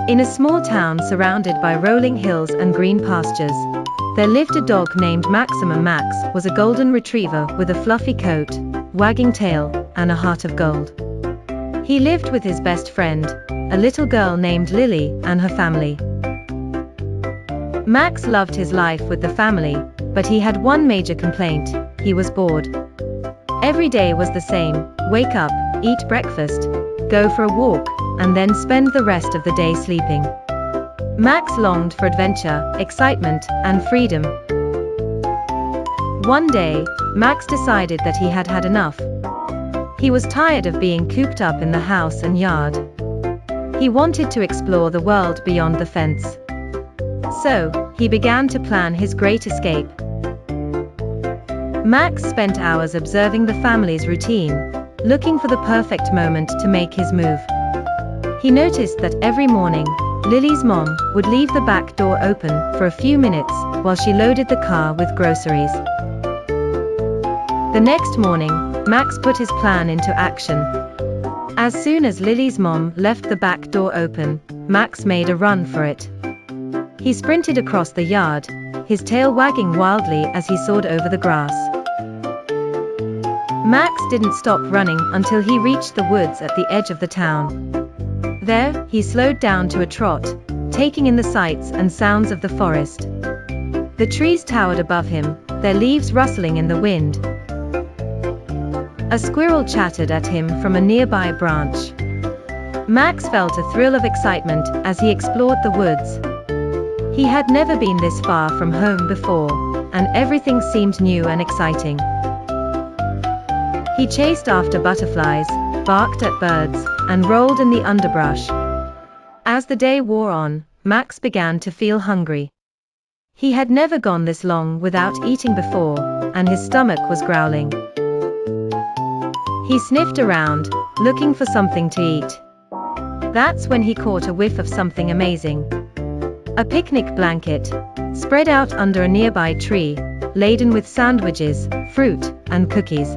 In a small town surrounded by rolling hills and green pastures, there lived a dog named Maximum. Max was a golden retriever with a fluffy coat, wagging tail, and a heart of gold. He lived with his best friend, a little girl named Lily, and her family. Max loved his life with the family, but he had one major complaint: he was bored. Every day was the same: wake up, eat breakfast, go for a walk, and then spend the rest of the day sleeping. Max longed for adventure, excitement, and freedom. One day, Max decided that he had had enough. He was tired of being cooped up in the house and yard. He wanted to explore the world beyond the fence. So, he began to plan his great escape. Max spent hours observing the family's routine, looking for the perfect moment to make his move. He noticed that every morning, Lily's mom would leave the back door open for a few minutes while she loaded the car with groceries. The next morning, Max put his plan into action. As soon as Lily's mom left the back door open, Max made a run for it. He sprinted across the yard, his tail wagging wildly as he soared over the grass. Max didn't stop running until he reached the woods at the edge of the town. There, he slowed down to a trot, taking in the sights and sounds of the forest. The trees towered above him, their leaves rustling in the wind. A squirrel chattered at him from a nearby branch. Max felt a thrill of excitement as he explored the woods. He had never been this far from home before, and everything seemed new and exciting. He chased after butterflies, barked at birds, and rolled in the underbrush. As the day wore on, Max began to feel hungry. He had never gone this long without eating before, and his stomach was growling. He sniffed around, looking for something to eat. That's when he caught a whiff of something amazing. A picnic blanket, spread out under a nearby tree, laden with sandwiches, fruit, and cookies.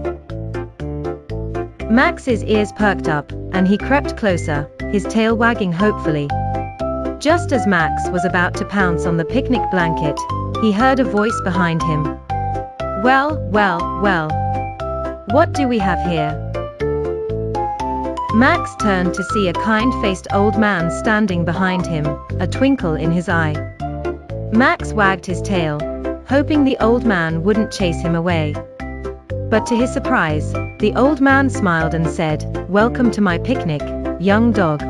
Max's ears perked up, and he crept closer, his tail wagging hopefully. Just as Max was about to pounce on the picnic blanket, he heard a voice behind him. Well, well, well. What do we have here? Max turned to see a kind-faced old man standing behind him, a twinkle in his eye. Max wagged his tail, hoping the old man wouldn't chase him away. But to his surprise, the old man smiled and said, "Welcome to my picnic, young dog."